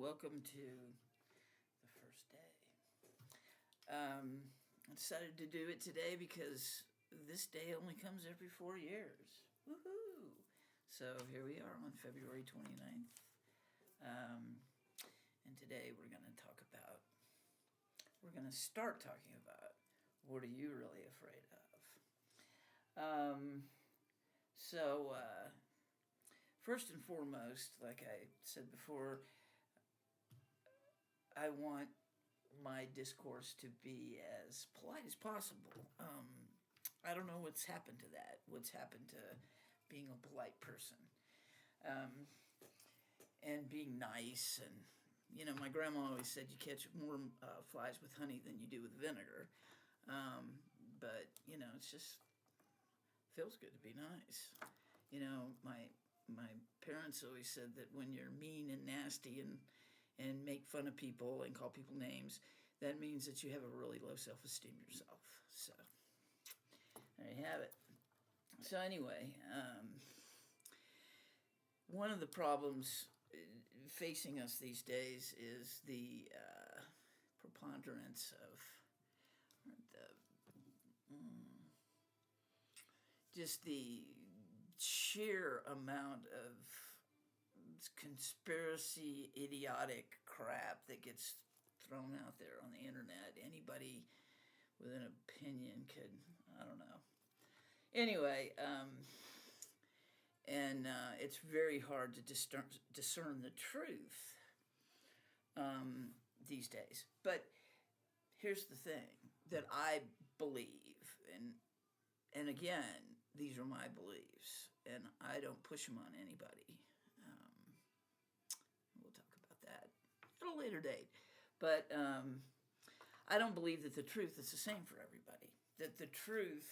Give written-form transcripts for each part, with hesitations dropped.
welcome to the first day. I decided to do it today because this day only comes every 4 years. Woohoo! So here we are on February 29th. And today we're going to start talking about what are you really afraid of? First and foremost, like I said before, I want my discourse to be as polite as possible. I don't know what's happened to that, what's happened to being a polite person, and being nice. And, my grandma always said you catch more flies with honey than you do with vinegar. But, it's just feels good to be nice. My parents always said that when you're mean and nasty and make fun of people and call people names, that means that you have a really low self-esteem yourself. So, there you have it. So anyway, one of the problems facing us these days is the preponderance of just the sheer amount of conspiracy, idiotic crap that gets thrown out there on the internet. Anybody with an opinion could, I don't know. Anyway, it's very hard to discern the truth these days. But here's the thing that I believe, and again, these are my beliefs, and I don't push them on anybody. We'll talk about that at a later date. But I don't believe that the truth is the same for everybody. That the truth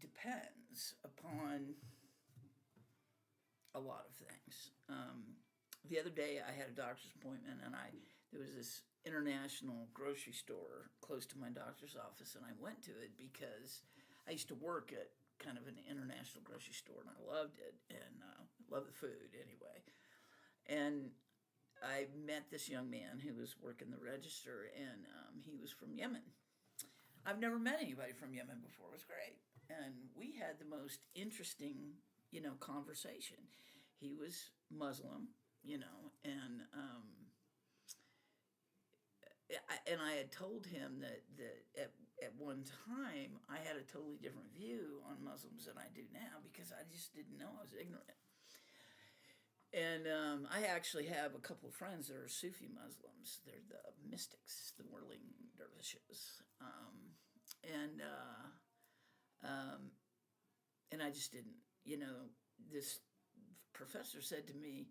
depends upon a lot of things. The other day I had a doctor's appointment, and there was this international grocery store close to my doctor's office, and I went to it because I used to work at kind of an international grocery store, and I loved it, and loved the food anyway. And I met this young man who was working the register, and he was from Yemen. I've never met anybody from Yemen before. It was great. And we had the most interesting, conversation. He was Muslim, and I had told him that at one time I had a totally different view on Muslims than I do now because I just didn't know. I was ignorant. And I actually have a couple of friends that are Sufi Muslims. They're the mystics, the whirling dervishes. And I just didn't, this professor said to me,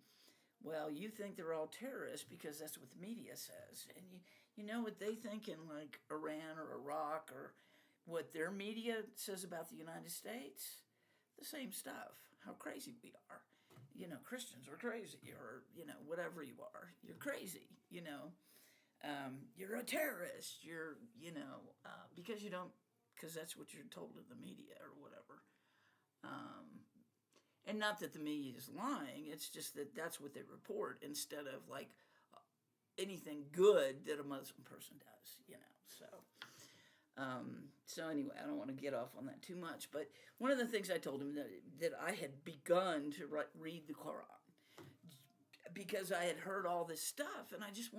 well, you think they're all terrorists because that's what the media says. And you know what they think in like Iran or Iraq or what their media says about the United States? The same stuff, how crazy we are. Christians are crazy, or, whatever you are, you're crazy, you're a terrorist, because that's what you're told in the media or whatever. And not that the media is lying, it's just that that's what they report instead of like anything good that a Muslim person does, So anyway, I don't want to get off on that too much, but one of the things I told him that I had begun to read the Quran because I had heard all this stuff, and I just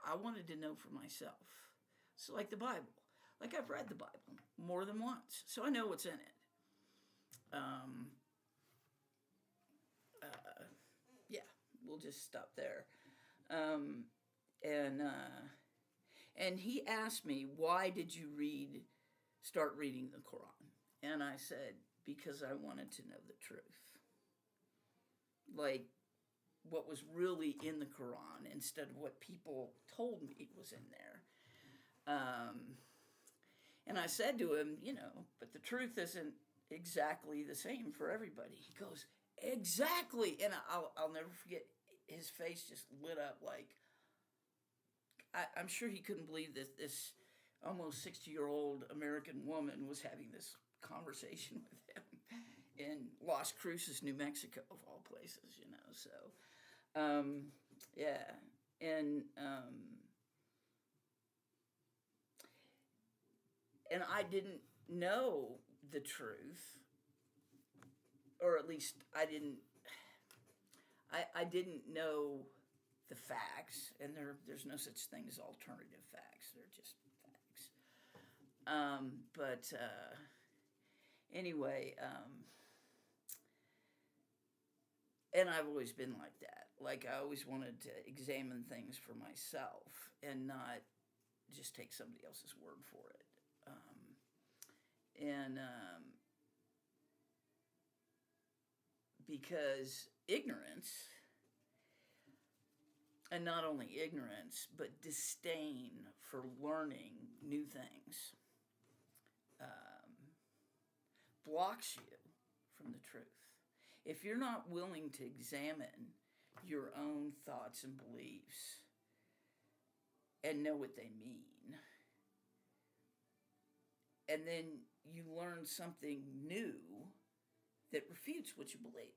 I wanted to know for myself. So like the Bible, like I've read the Bible more than once, so I know what's in it. Yeah, we'll just stop there. And he asked me, why did you start reading the Quran? And I said, because I wanted to know the truth. Like, what was really in the Quran instead of what people told me was in there. And I said to him, but the truth isn't exactly the same for everybody. He goes, exactly. And I'll never forget, his face just lit up like, I'm sure he couldn't believe that this almost 60-year-old American woman was having this conversation with him. in Las Cruces, New Mexico, of all places, you know. So, yeah, and I didn't know the truth, or at least I didn't know the facts, and there's no such thing as alternative facts. They're just facts. But anyway, and I've always been like that. Like, I always wanted to examine things for myself and not just take somebody else's word for it. And because ignorance, and not only ignorance, but disdain for learning new things, blocks you from the truth. If you're not willing to examine your own thoughts and beliefs and know what they mean, and then you learn something new that refutes what you believe,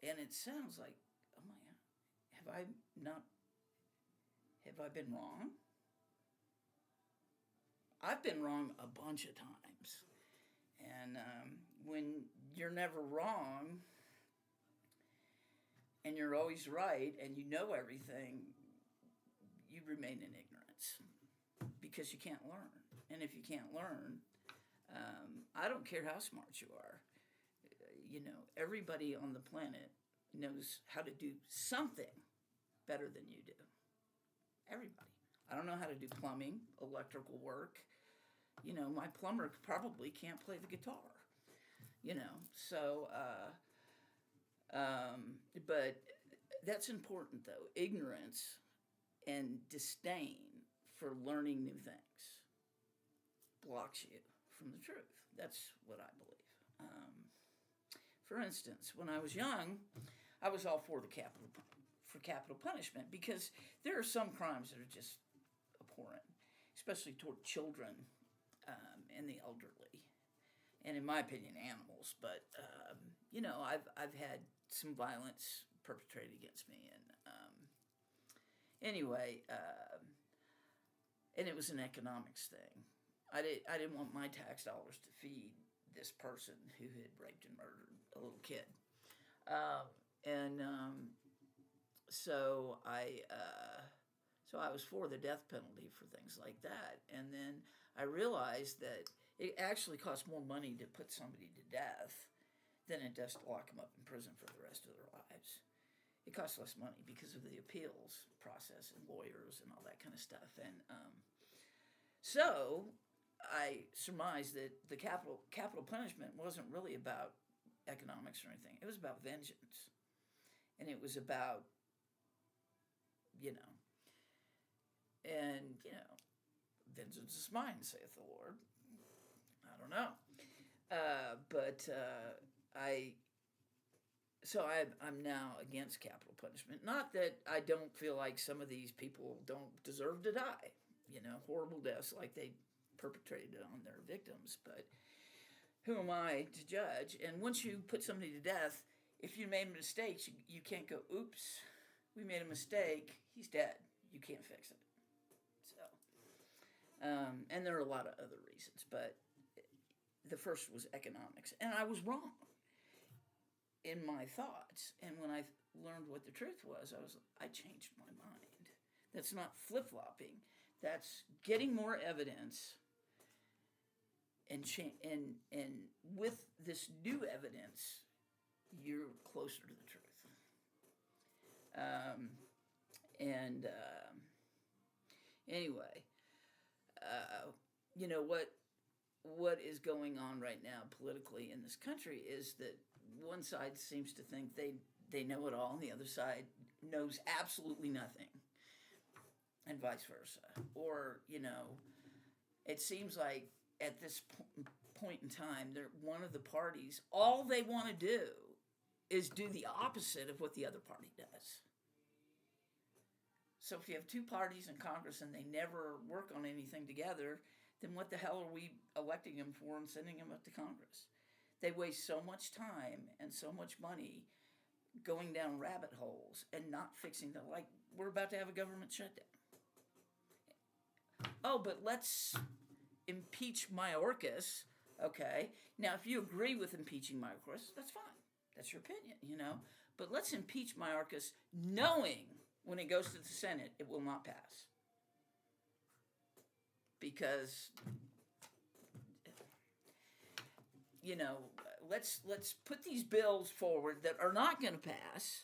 and it sounds like, oh my God, have I been wrong? I've been wrong a bunch of times. And when you're never wrong and you're always right and you know everything, you remain in ignorance because you can't learn. And if you can't learn, I don't care how smart you are. You know, everybody on the planet knows how to do something better than you do. Everybody. I don't know how to do plumbing, electrical work. You know, my plumber probably can't play the guitar. You know, so, but that's important though. Ignorance and disdain for learning new things blocks you from the truth. That's what I believe. For instance, when I was young, I was all for capital punishment because there are some crimes that are just abhorrent, especially toward children and the elderly, and in my opinion, animals. But you know, I've had some violence perpetrated against me, and anyway, and it was an economics thing. I didn't want my tax dollars to feed this person who had raped and murdered a little kid, so I was for the death penalty for things like that, and then I realized that it actually costs more money to put somebody to death than it does to lock them up in prison for the rest of their lives. It costs less money because of the appeals process and lawyers and all that kind of stuff, and so I surmised that the capital punishment wasn't really about economics or anything. It was about vengeance, and it was about, you know, vengeance is mine, saith the Lord. I don't know, I'm now against capital punishment. Not that I don't feel like some of these people don't deserve to die, you know, horrible deaths like they perpetrated on their victims, but who am I to judge? And once you put somebody to death, if you made mistakes, you can't go, oops, we made a mistake, he's dead. You can't fix it. So, and there are a lot of other reasons, but the first was economics. And I was wrong in my thoughts. And when I learned what the truth was, I changed my mind. That's not flip-flopping. That's getting more evidence, and with this new evidence, you're closer to the truth. Anyway, you know what is going on right now politically in this country is that one side seems to think they know it all, and the other side knows absolutely nothing, and vice versa. Or, you know, it seems like at this point in time, one of the parties, all they want to do is do the opposite of what the other party does. So if you have two parties in Congress and they never work on anything together, then what the hell are we electing them for and sending them up to Congress? They waste so much time and so much money going down rabbit holes and not fixing the, like, we're about to have a government shutdown. Oh, but let's impeach Mayorkas. Okay. Now, if you agree with impeaching Mayorkas, that's fine. That's your opinion, you know. But let's impeach Mayorkas knowing when it goes to the Senate, it will not pass. Because, you know, let's put these bills forward that are not going to pass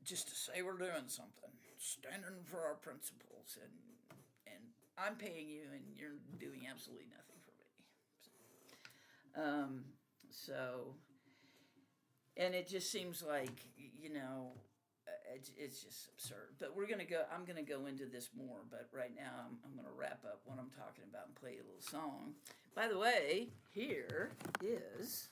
just to say we're doing something, standing for our principles, and I'm paying you and you're doing absolutely nothing for me. So, and it just seems like, you know, it's just absurd. But I'm gonna go into this more. But right now, I'm gonna wrap up what I'm talking about and play a little song. By the way, here is